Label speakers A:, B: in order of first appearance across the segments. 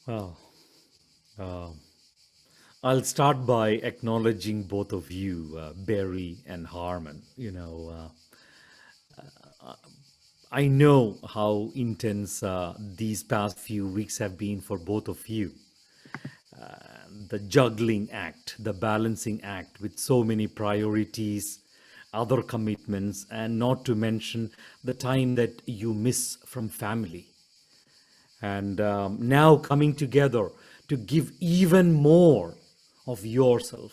A: Well, uh, I'll start by acknowledging both of you, Barry and Harmon. I know how intense these past few weeks have been for both of you. The juggling act, the balancing act with so many priorities, other commitments, and not to mention the time that you miss from family. And now coming together to give even more of yourself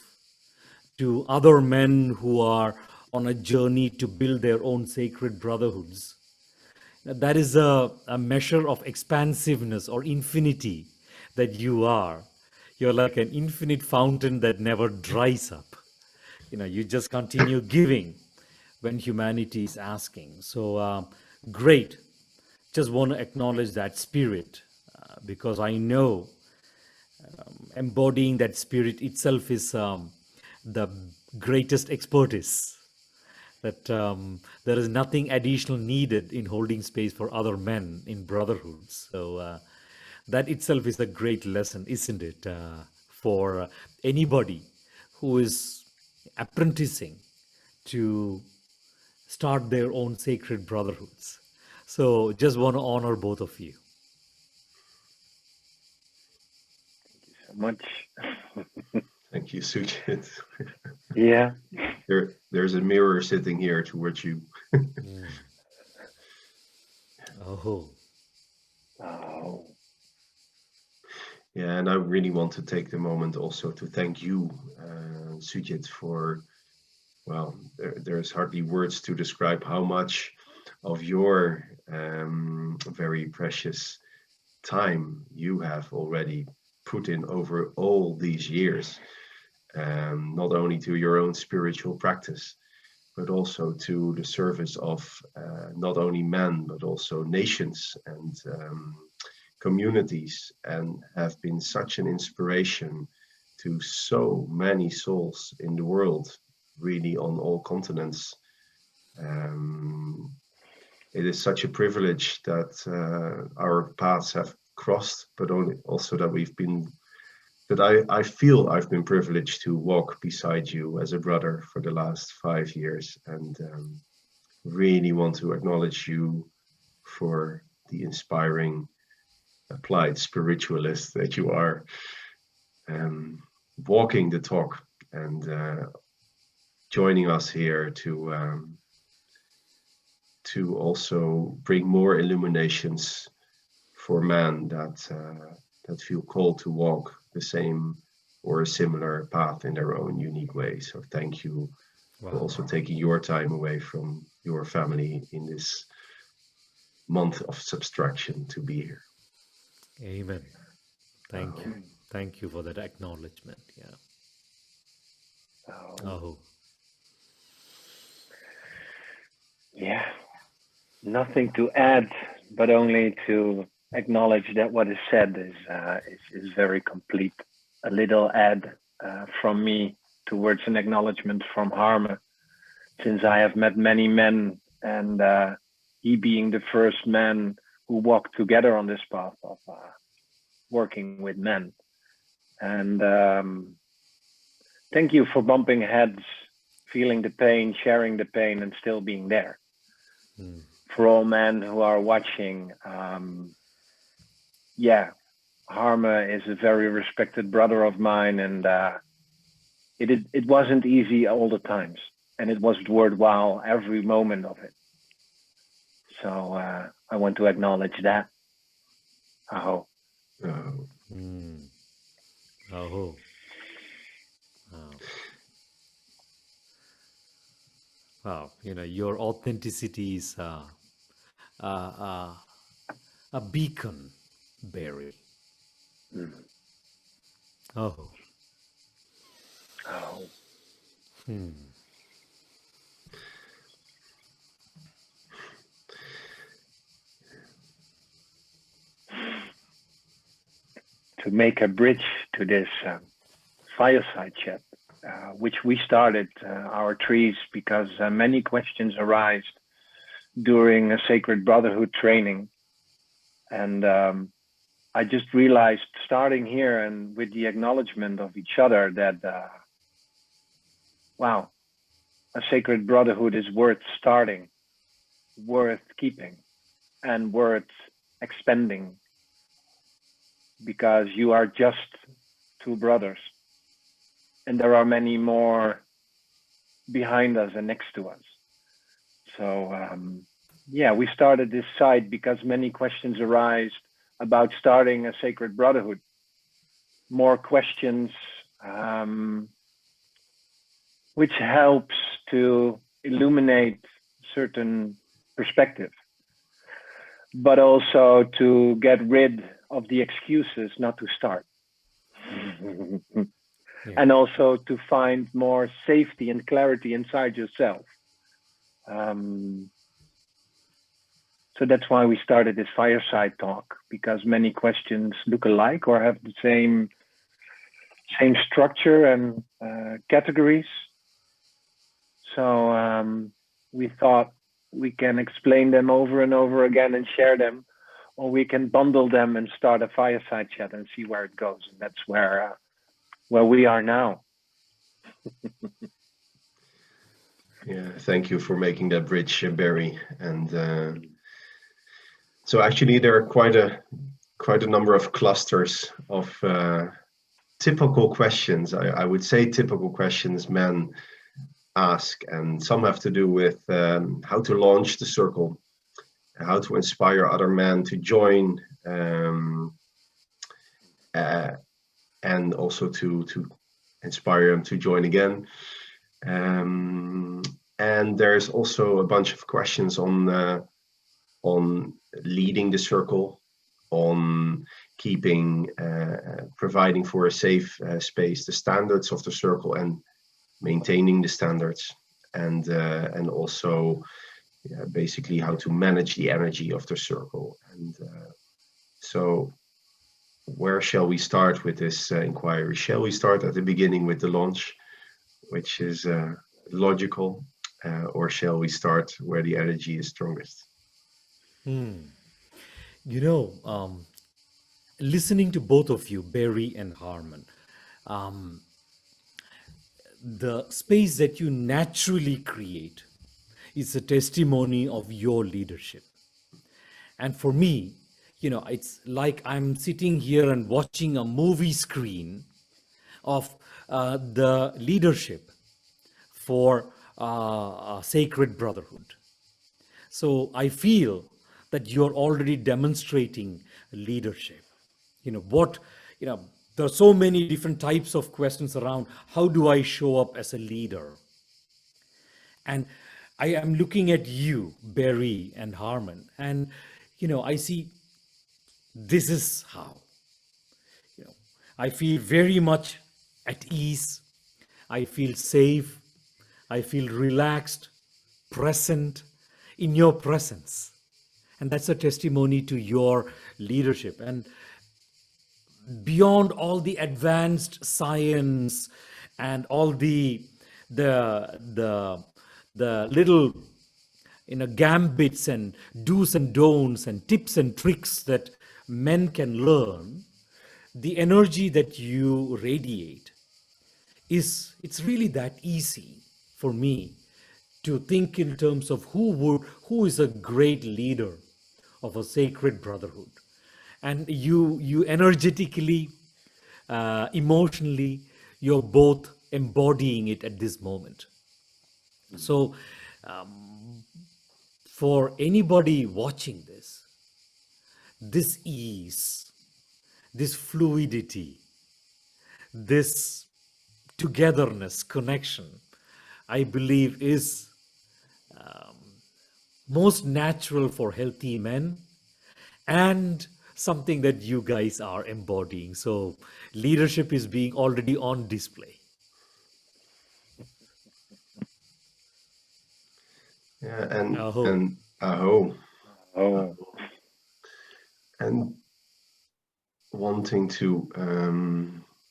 A: to other men who are on a journey to build their own sacred brotherhoods. That is a measure of expansiveness or infinity that you are. You're like an infinite fountain that never dries up. You just continue giving when humanity is asking. So great. Just want to acknowledge that spirit because I know embodying that spirit itself is the greatest expertise. That there is nothing additional needed in holding space for other men in brotherhoods. So that itself is a great lesson, isn't it, for anybody who is apprenticing to start their own sacred brotherhoods. So just want to honor both of you.
B: So much.
C: Thank you, Sujith.
B: Yeah.
C: There's a mirror sitting here towards you.
A: Oh.
C: Yeah, and I really want to take the moment also to thank you, Sujith, for, well, there's hardly words to describe how much of your very precious time you have already put in over all these years, not only to your own spiritual practice, but also to the service of not only men, but also nations and communities, and have been such an inspiration to so many souls in the world, really on all continents. It is such a privilege that our paths have crossed, but also that I feel I've been privileged to walk beside you as a brother for the last 5 years, and really want to acknowledge you for the inspiring applied spiritualist that you are, walking the talk and joining us here to also bring more illuminations for men that feel called to walk the same or a similar path in their own unique way. So thank you for also taking your time away from your family in this month of subtraction to be here.
A: Amen. Thank you. Thank you for that acknowledgement. Yeah. Oh.
B: Yeah. Nothing to add, but only to acknowledge that what is said is very complete. A little add from me towards an acknowledgement from Harmen, since I have met many men, and he being the first man who walked together on this path of working with men. And thank you for bumping heads, feeling the pain, sharing the pain, and still being there. For all men who are watching, Harmen is a very respected brother of mine, and it wasn't easy all the times, and it was worthwhile every moment of it. So I want to acknowledge that. Aho.
A: Oh. Oh. Wow. Your authenticity is a beacon, Barry. Oh.
B: Oh. To make a bridge to this fireside chat, which we started our trees because many questions arise during a Sacred Brotherhood training. And I just realized starting here and with the acknowledgement of each other that, wow, a sacred brotherhood is worth starting, worth keeping, and worth expanding, because you are just two brothers. And there are many more behind us and next to us. So, yeah, we started this site because many questions arise about starting a sacred brotherhood. More questions, which helps to illuminate certain perspective, but also to get rid of the excuses not to start.
A: Yeah.
B: And also to find more safety and clarity inside yourself. So that's why we started this fireside talk, because many questions look alike or have the same structure and categories. So we thought we can explain them over and over again and share them, or we can bundle them and start a fireside chat and see where it goes. And that's where we are now.
C: Yeah, thank you for making that bridge, Barry. And so actually, there are quite a number of clusters of typical questions. I would say typical questions men ask, and some have to do with how to launch the circle, how to inspire other men to join, and also to inspire them to join again. And there's also a bunch of questions on leading the circle, on keeping, providing for a safe space, the standards of the circle, and maintaining the standards, and also basically how to manage the energy of the circle. And so where shall we start with this inquiry? Shall we start at the beginning with the launch, which is logical, or shall we start where the energy is strongest?
A: You know, listening to both of you, Barry and Harmen, the space that you naturally create is a testimony of your leadership. And for me, it's like I'm sitting here and watching a movie screen of the leadership for a sacred brotherhood. So I feel that you're already demonstrating leadership. What, there are so many different types of questions around how do I show up as a leader? And I am looking at you, Barry and Harmen, and I see this is how. I feel very much at ease. I feel safe. I feel relaxed, present in your presence. And that's a testimony to your leadership. And beyond all the advanced science and all the little gambits and do's and don'ts and tips and tricks that men can learn, the energy that you radiate it's really that easy for me to think in terms of who is a great leader of a sacred brotherhood. And you energetically, emotionally, you're both embodying it at this moment. So for anybody watching this ease, this fluidity, this togetherness, connection, I believe is most natural for healthy men and something that you guys are embodying. So leadership is being already on display.
C: Yeah, and
A: Aho.
C: and aho,
B: Oh,
C: and wanting to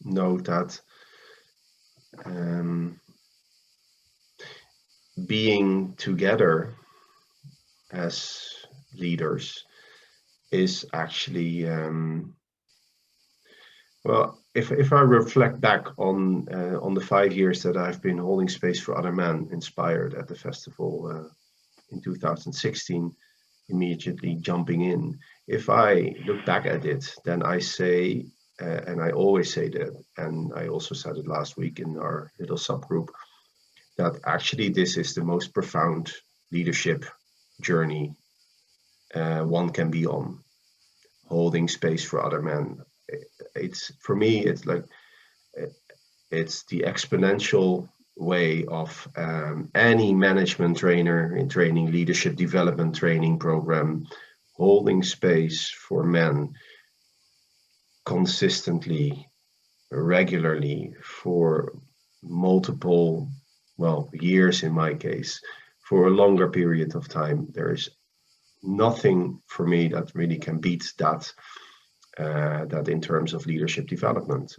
C: note that being together as leaders is actually Well, if I reflect back on the 5 years that I've been holding space for other men, inspired at the festival in 2016, immediately jumping in. If I look back at it, then I say, and I always say that, and I also said it last week in our little subgroup, that actually this is the most profound leadership journey one can be on, holding space for other men. It's for me, it's like it's the exponential way of any management trainer in training, leadership development training program, holding space for men consistently, regularly for multiple, well, years in my case, for a longer period of time. There is nothing for me that really can beat that. That in terms of leadership development.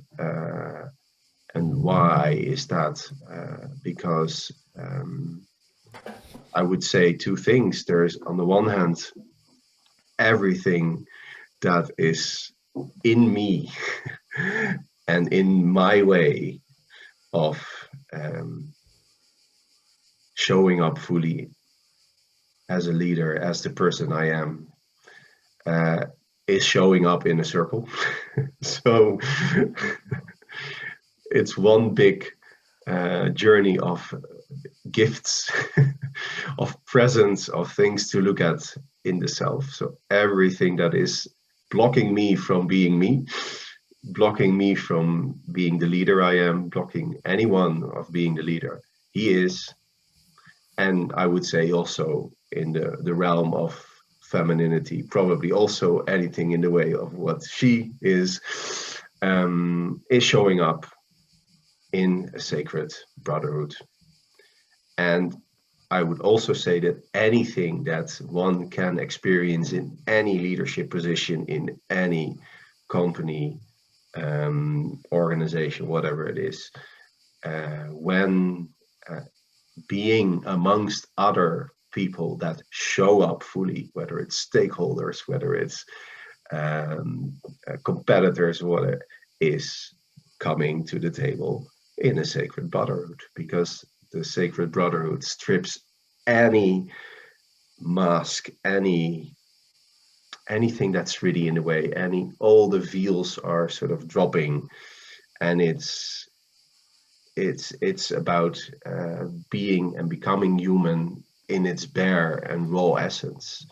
C: And why is that? Because I would say two things. There's, on the one hand, everything that is in me and in my way of showing up fully as a leader, as the person I am, is showing up in a circle. So it's one big journey of gifts, of presence, of things to look at in the self. So everything that is blocking me from being me, blocking me from being the leader I am, blocking anyone of being the leader he is. And I would say also in the realm of femininity, probably also anything in the way of what she is showing up in a sacred brotherhood. And I would also say that anything that one can experience in any leadership position, in any company, organization, whatever it is, when being amongst other people that show up fully, whether it's stakeholders, whether it's competitors, what it is, coming to the table in a sacred brotherhood, because the sacred brotherhood strips any mask, anything that's really in the way, all the veils are sort of dropping, and it's about being and becoming human in its bare and raw essence.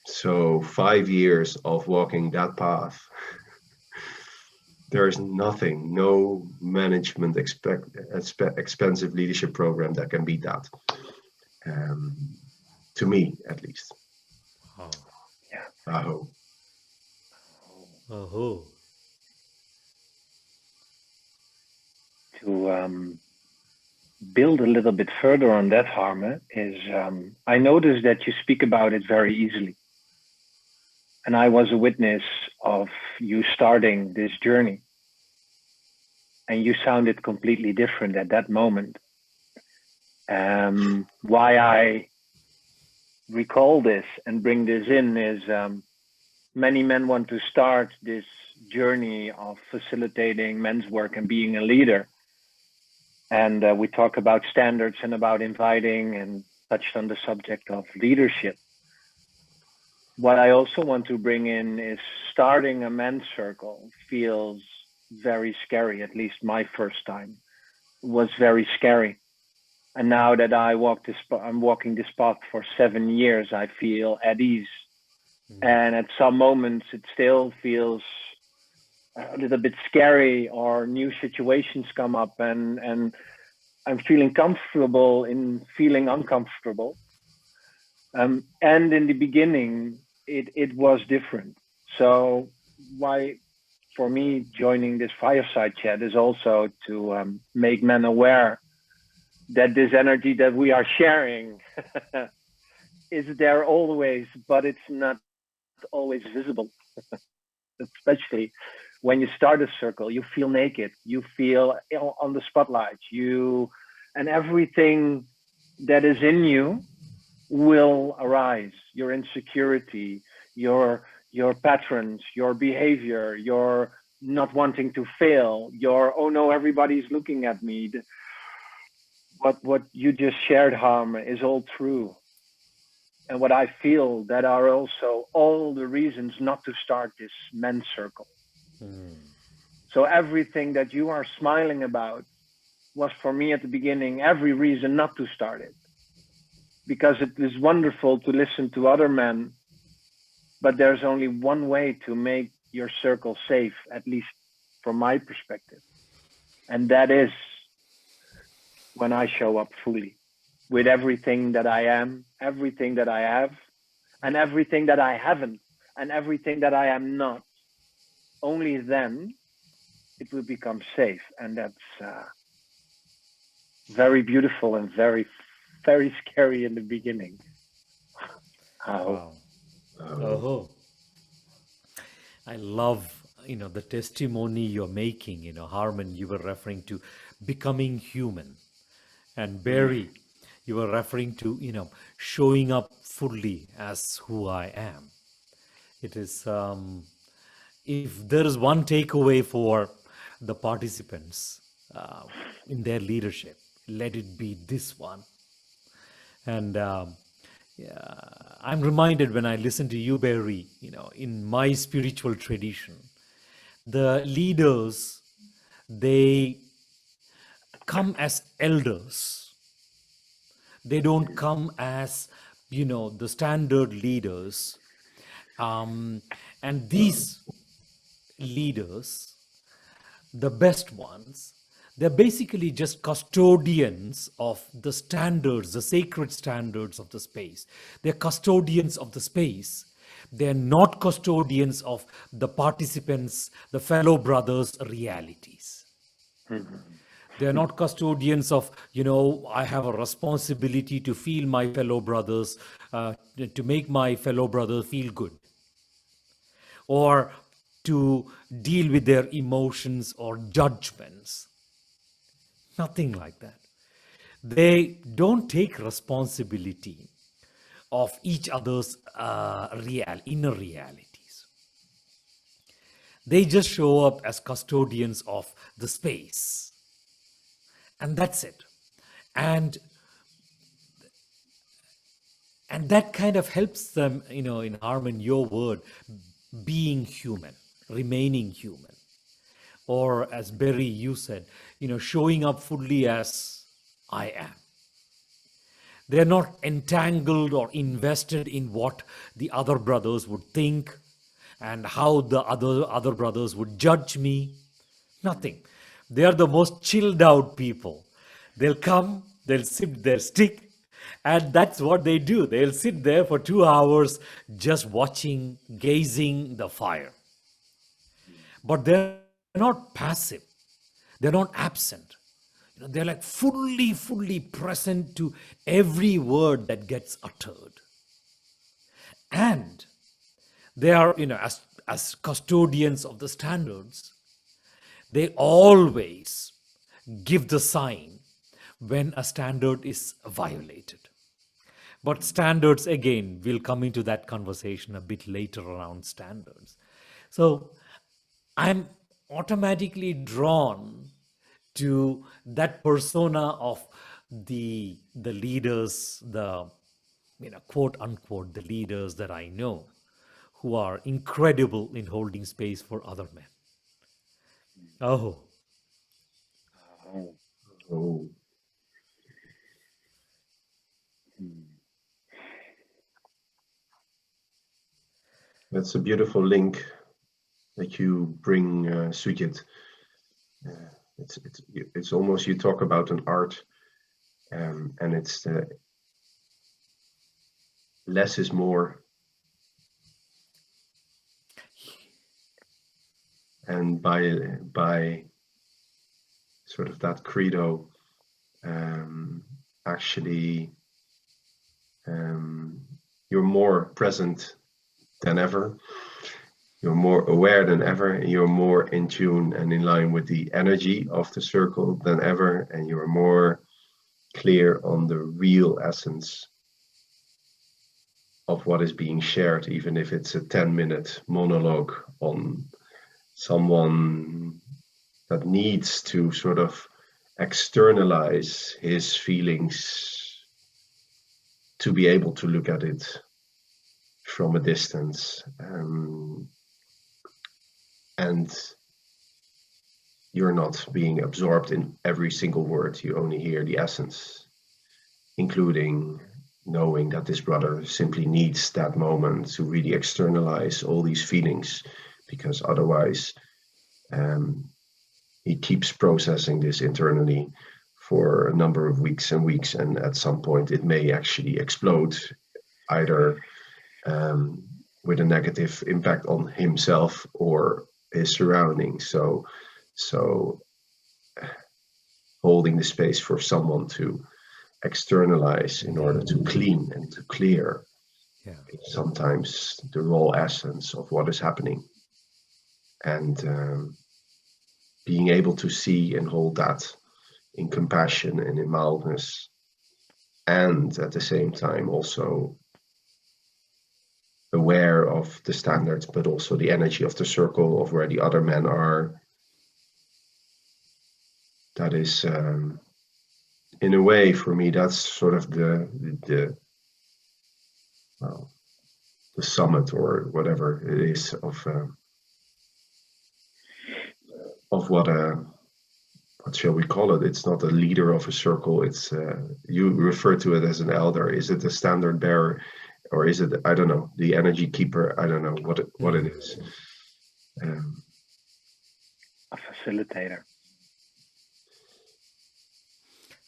C: So 5 years of walking that path, there is nothing, no management expensive leadership program that can beat that. To me, at least.
A: Wow.
B: Yeah.
C: Aho.
A: Oh.
B: To build a little bit further on that, Harmen, is I noticed that you speak about it very easily. And I was a witness of you starting this journey. And you sounded completely different at that moment. Why I recall this and bring this in is many men want to start this journey of facilitating men's work and being a leader. And we talk about standards and about inviting and touched on the subject of leadership. What I also want to bring in is starting a men's circle feels very scary. At least my first time was very scary. And now that I'm walking this path for 7 years, I feel at ease. And at some moments, it still feels a little bit scary, or new situations come up, and I'm feeling comfortable in feeling uncomfortable. And in the beginning, it was different. So why, for me, joining this fireside chat is also to make men aware that this energy that we are sharing is there always, but it's not always visible. Especially when you start a circle, you feel naked, you feel on the spotlight, and everything that is in you will arise. Your insecurity, your your patterns, your behavior, your not wanting to fail, your, oh no, everybody's looking at me. What you just shared, Harm, is all true. And what I feel that are also all the reasons not to start this men's circle. So everything that you are smiling about was for me at the beginning every reason not to start it. Because it is wonderful to listen to other men, but there's only one way to make your circle safe, at least from my perspective. And that is when I show up fully with everything that I am, everything that I have, and everything that I haven't, and everything that I am not. Only then it will become safe. And that's very beautiful and very, very scary in the beginning.
A: Wow. Oh, I love, the testimony you're making, Harmen, you were referring to becoming human. And Barry, you were referring to, showing up fully as who I am. It is, if there is one takeaway for the participants in their leadership, let it be this one. And I'm reminded when I listen to you, Barry, in my spiritual tradition, the leaders, they come as elders. They don't come as, the standard leaders. And these leaders, the best ones, they're basically just custodians of the standards, the sacred standards of the space. They're custodians of the space. They're not custodians of the participants, the fellow brothers' realities. They're not custodians of, I have a responsibility to feel my fellow brothers, to make my fellow brothers feel good, or to deal with their emotions or judgments. Nothing like that. They don't take responsibility of each other's inner realities. They just show up as custodians of the space. And that's it. And that kind of helps them, in Harmen, your word, being human, remaining human. Or as Barry, you said, showing up fully as I am. They're not entangled or invested in what the other brothers would think and how the other brothers would judge me. Nothing. They are the most chilled out people. They'll come, they'll sip their stick, and that's what they do. They'll sit there for 2 hours just watching, gazing the fire. But they're not passive. They're not absent. They're like fully present to every word that gets uttered. And they are, as custodians of the standards, they always give the sign when a standard is violated. But standards, again, we'll come into that conversation a bit later around standards. So I'm automatically drawn to that persona of the leaders, the quote unquote, the leaders that I know who are incredible in holding space for other men. Oh.
C: Oh. That's a beautiful link that you bring, Sujith. It's almost, you talk about an art, and it's the less is more. And by sort of that credo, actually, you're more present than ever. You're more aware than ever, and you're more in tune and in line with the energy of the circle than ever, and you're more clear on the real essence of what is being shared, even if it's a 10-minute monologue on someone that needs to sort of externalize his feelings to be able to look at it from a distance. And you're not being absorbed in every single word. You only hear the essence, including knowing that this brother simply needs that moment to really externalize all these feelings, because otherwise he keeps processing this internally for a number of weeks and weeks, and at some point it may actually explode, either with a negative impact on himself or his surroundings. So holding the space for someone to externalize in order to clean and to clear is sometimes the raw essence of what is happening. And being able to see and hold that in compassion and in mildness, and at the same time also aware of the standards, but also the energy of the circle of where the other men are. That is, in a way, for me, that's sort of the summit, or whatever it is, of what shall we call it? It's not a leader of a circle. It's you refer to it as an elder. Is it a standard bearer, or is it, I don't know, the energy keeper? I don't know what it is.
B: A facilitator.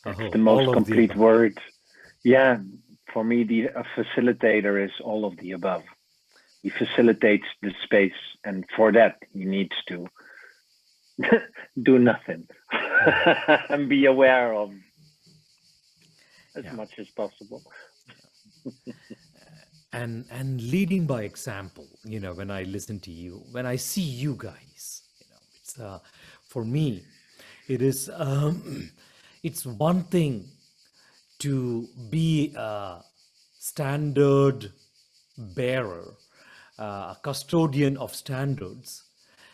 A: It's
B: the most complete word. Yeah, for me, a facilitator is all of the above. He facilitates the space, and for that, he needs to do nothing and be aware of as much as possible.
A: and leading by example. When I listen to you, when I see you guys, it's for me, it is it's one thing to be a standard bearer, a custodian of standards.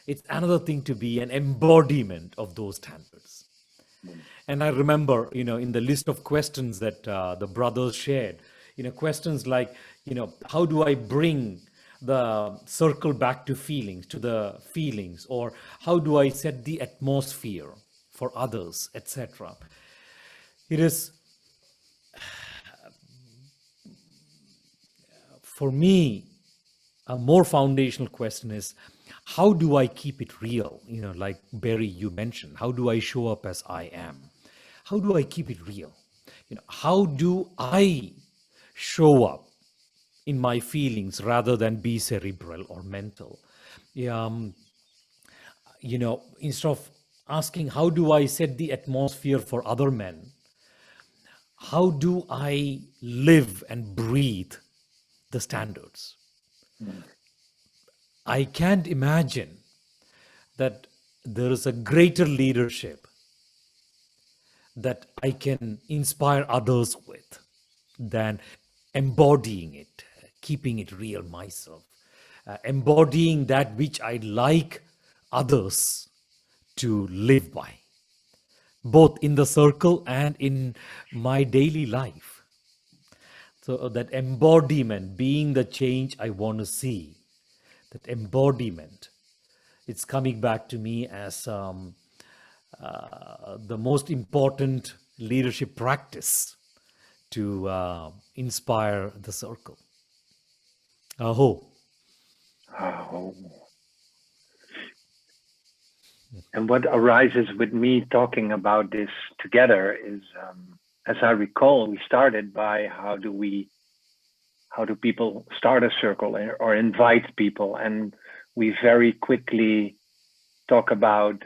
A: It's another thing to be an embodiment of those standards. And I remember, in the list of questions that the brothers shared, questions like, how do I bring the circle back to the feelings, or how do I set the atmosphere for others, etc. It is, for me, a more foundational question is, how do I keep it real? Like Barry, you mentioned, how do I show up as I am? How do I keep it real? How do I show up in my feelings rather than be cerebral or mental? Instead of asking, how do I set the atmosphere for other men? How do I live and breathe the standards? I can't imagine that there is a greater leadership that I can inspire others with than embodying it, keeping it real myself, embodying that which I'd like others to live by, both in the circle and in my daily life. So that embodiment, being the change I want to see, that embodiment, it's coming back to me as the most important leadership practice to inspire the circle. Aho.
B: Oh. And what arises with me talking about this together is, as I recall, we started by how do people start a circle or invite people, and we very quickly talk about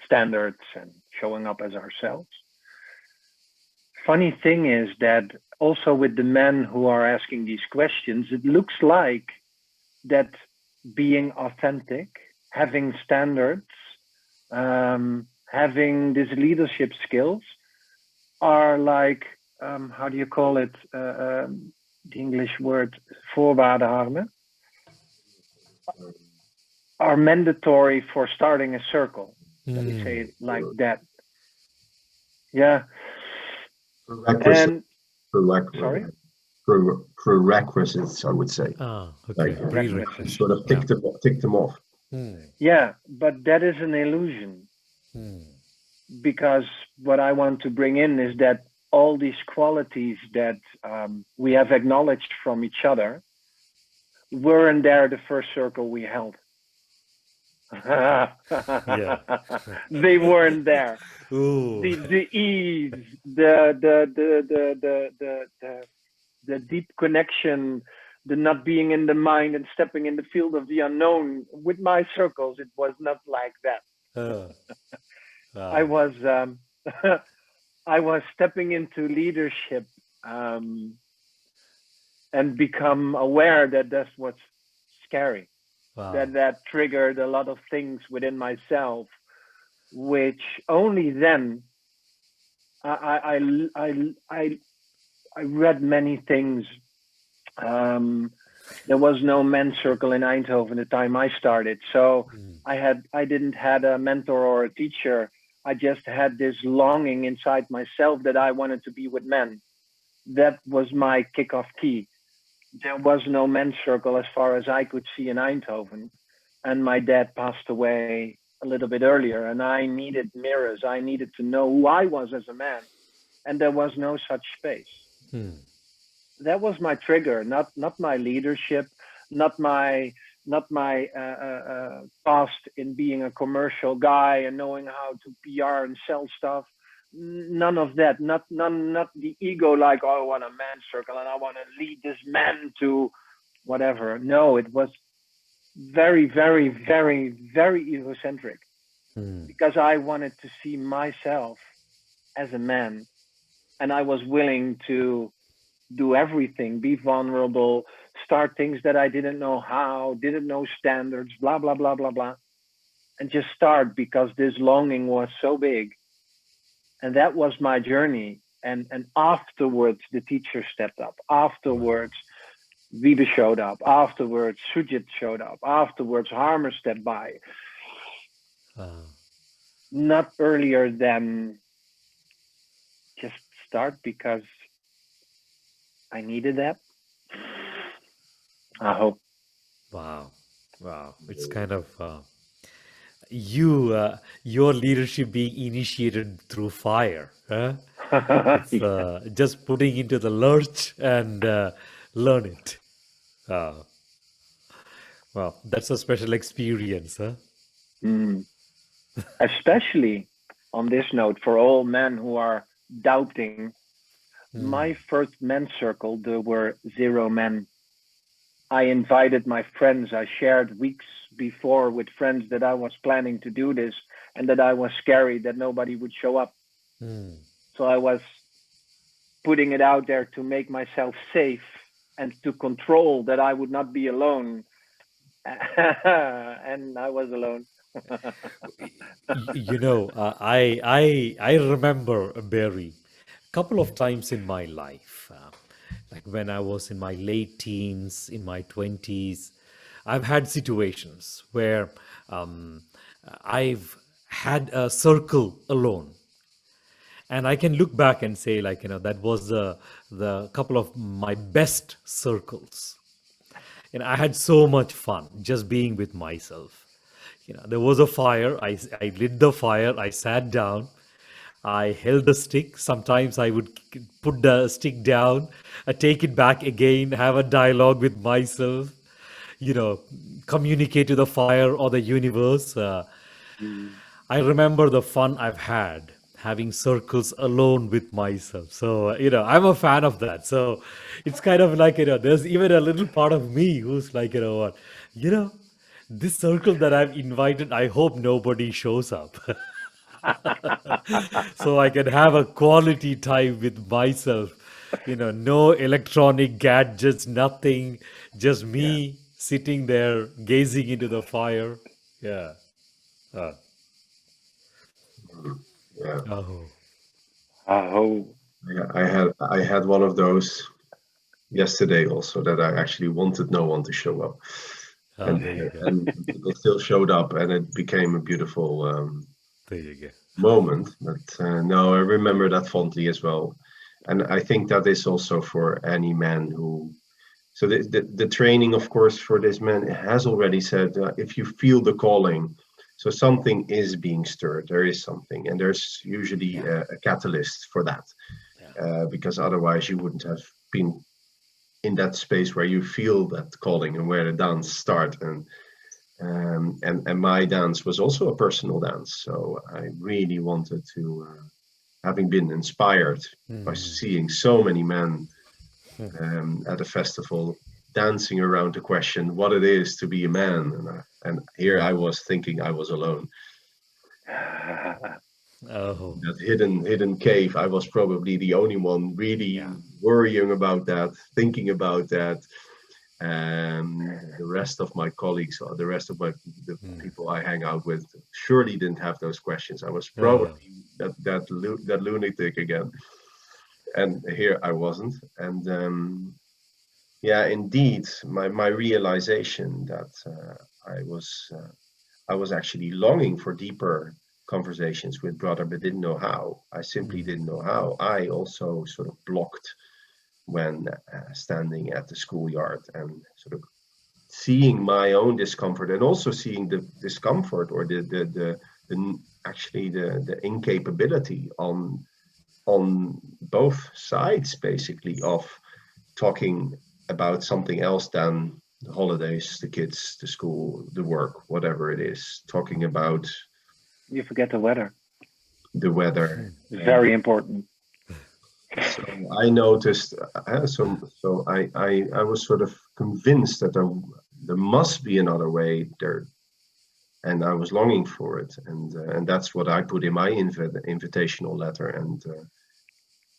B: standards and showing up as ourselves. Funny thing is that also with the men who are asking these questions, it looks like that being authentic, having standards, having these leadership skills are like, how do you call it? the English word voorwaarden, Harmen, are mandatory for starting a circle. Let me say it like that. Yeah.
C: Prerequisite,
B: And sorry?
C: prerequisites, I would say.
A: Okay.
C: Like
A: Prerequisite.
C: sort of tick them off.
B: Yeah, but that is an illusion, because what I want to bring in is that all these qualities that we have acknowledged from each other weren't there the first circle we held.
A: Yeah.
B: They weren't there.
A: Ooh.
B: The ease, the deep connection, the not being in the mind and stepping in the field of the unknown. With my circles, it was not like that. I was I was stepping into leadership, and become aware that that's what's scary.
A: Wow.
B: That triggered a lot of things within myself, which only then I read many things. There was no men's circle in Eindhoven the time I started, so I didn't had a mentor or a teacher. I just had this longing inside myself that I wanted to be with men. That was my kickoff key. There was no men's circle as far as I could see in Eindhoven, and my dad passed away a little bit earlier, and I needed mirrors. I needed to know who I was as a man, and there was no such space. That was my trigger, not my leadership, not my past in being a commercial guy and knowing how to PR and sell stuff. None of that. Not the ego, like, oh, I want a man circle and I want to lead this man to whatever. No, it was very, very, very, very egocentric, because I wanted to see myself as a man, and I was willing to do everything, be vulnerable, start things that I didn't know how, didn't know standards, blah, blah, blah, blah, blah. And just start because this longing was so big. And that was my journey. And afterwards, the teacher stepped up. Afterwards, Wiebe showed up. Afterwards, Sujith showed up. Afterwards, Harmen stepped by. Not earlier than just start because I needed that. I hope.
A: Wow. It's kind of your leadership being initiated through fire. Huh? It's just putting into the lurch and learn it. Well, that's a special experience, huh?
B: Especially on this note, for all men who are doubting, my first men's circle, there were 0 men. I invited my friends. I shared weeks before with friends that I was planning to do this and that I was scary that nobody would show up. So I was putting it out there to make myself safe and to control that I would not be alone. And I was alone.
A: I remember, Barry, a couple of times in my life, like when I was in my late teens, in my 20s, I've had situations where I've had a circle alone. And I can look back and say, like, that was the couple of my best circles. I had so much fun just being with myself. There was a fire. I lit the fire. I sat down. I held the stick. Sometimes I would put the stick down, take it back again, have a dialogue with myself, communicate to the fire or the universe. I remember the fun I've had having circles alone with myself. So, I'm a fan of that. So it's kind of like, there's even a little part of me who's like, what, this circle that I've invited, I hope nobody shows up. So I can have a quality time with myself. No electronic gadgets, nothing, just me sitting there gazing into the fire. Yeah.
C: Yeah.
A: Oh.
B: Oh.
C: I had one of those yesterday also that I actually wanted no one to show up,
A: Oh, there you go.
C: and people still showed up, and it became a beautiful
A: There you go.
C: moment. But no, I remember that fondly as well, and I think that is also for any man who. So the training, of course, for this man has already said if you feel the calling, so something is being stirred. There is something, and there's usually a catalyst for that,
A: Yeah.
C: because otherwise you wouldn't have been in that space where you feel that calling and where the dance start. And my dance was also a personal dance, so I really wanted to, having been inspired by seeing so many men at a festival dancing around the question what it is to be a man, and here I was thinking I was alone.
A: Oh,
C: That hidden cave, I was probably the only one really
A: yeah.
C: worrying about that, thinking about that. The rest of my colleagues or the rest of the people I hang out with surely didn't have those questions. I was
A: Oh,
C: probably that lunatic again, and here I wasn't. And yeah, indeed, my realization that I was actually longing for deeper conversations with brother, but didn't know how. I simply didn't know how. I also sort of blocked when standing at the schoolyard and sort of seeing my own discomfort and also seeing the discomfort or the actually the incapability on both sides basically of talking about something else than the holidays, the kids, the school, the work, whatever it is, talking about
B: You forget the weather.
C: the weather.
B: Very important.
C: So I noticed, I was sort of convinced that there must be another way there, and I was longing for it, and that's what I put in my invitational letter,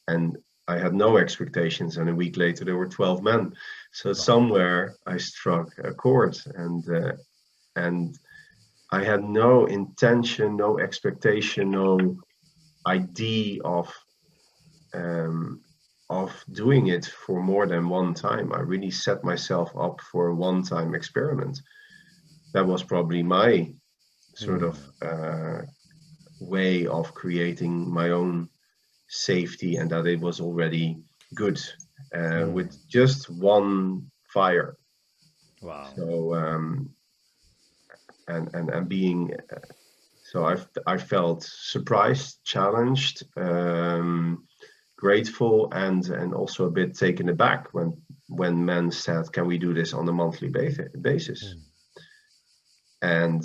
C: and I had no expectations, and a week later there were 12 men. So somewhere I struck a chord, and I had no intention, no expectation, no idea of doing it for more than one time. I really set myself up for a one-time experiment. That was probably my sort of way of creating my own safety, and that it was already good with just one fire.
A: wow.
C: So and being so I felt surprised, challenged, grateful, and also a bit taken aback when men said, "Can we do this on a monthly basis?" And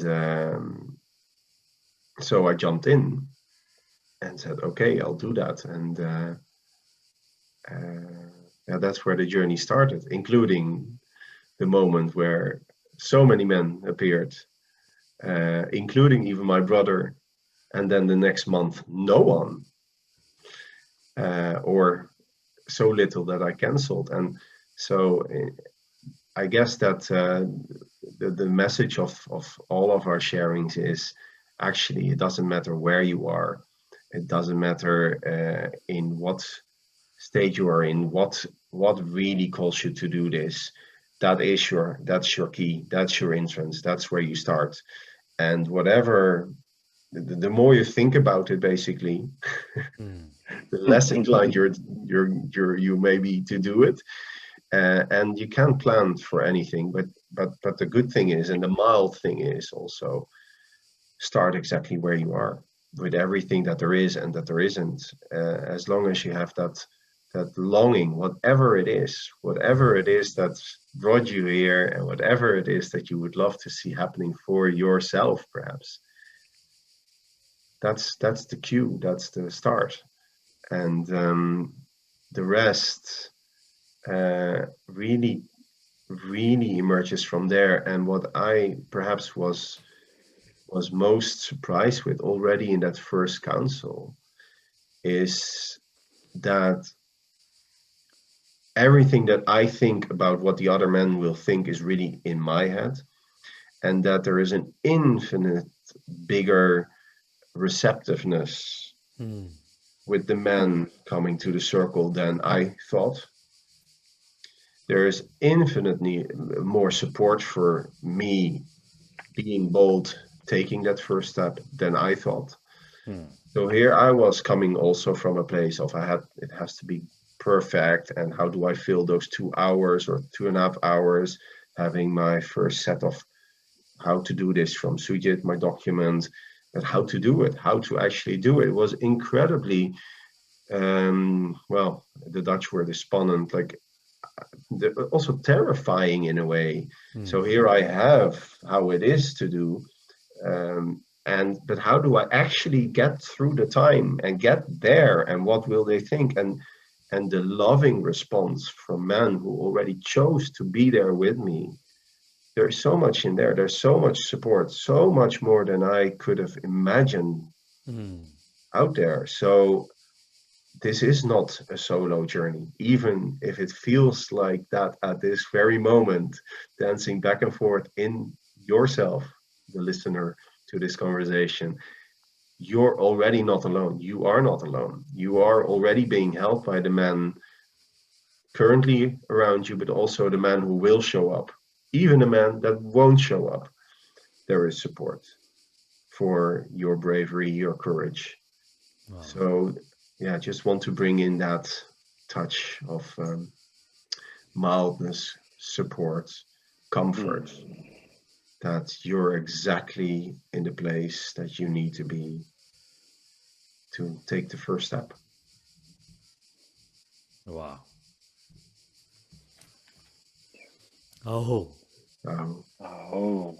C: so I jumped in and said, "Okay, I'll do that." And yeah, that's where the journey started, including the moment where so many men appeared, including even my brother. And then the next month, no one, or so little that I canceled. And so I guess that the message of all of our sharings is actually it doesn't matter where you are, it doesn't matter in what state you are in, what really calls you to do this. That's your key, that's your entrance, that's where you start. And whatever, the more you think about it, basically, the less inclined you may be to do it. And you can't plan for anything, but the good thing is, and the mild thing is also, start exactly where you are with everything that there is and that there isn't. As long as you have that longing, whatever it is that's brought you here, and whatever it is that you would love to see happening for yourself, perhaps. That's the cue. That's the start, and the rest really emerges from there. And what I perhaps was most surprised with already in that first council is that everything that I think about what the other men will think is really in my head, and that there is an infinite bigger receptiveness with the men coming to the circle than I thought. there is infinitely more support for me being bold, taking that first step than I thought. So here I was coming also from a place of it has to be perfect, and how do I fill those 2 hours or 2.5 hours, having my first set of how to do this from Sujith, my document, but how to do it, how to actually do it. It was incredibly, well, the Dutch word is spannend, like also terrifying in a way. So here I have how it is to do, but how do I actually get through the time and get there, and what will they think, and the loving response from men who already chose to be there with me. There's so much in there. There's so much support, so much more than I could have imagined out there. So this is not a solo journey, even if it feels like that at this very moment, dancing back and forth in yourself, the listener to this conversation. You're already not alone. You are not alone. You are already being helped by the men currently around you, but also the man who will show up. Even the man that won't show up, there is support for your bravery, your courage. So, yeah, just want to bring in that touch of mildness, support, comfort, that you're exactly in the place that you need to be to take the first step.
A: Wow. Oh,
C: Um,
B: Oh,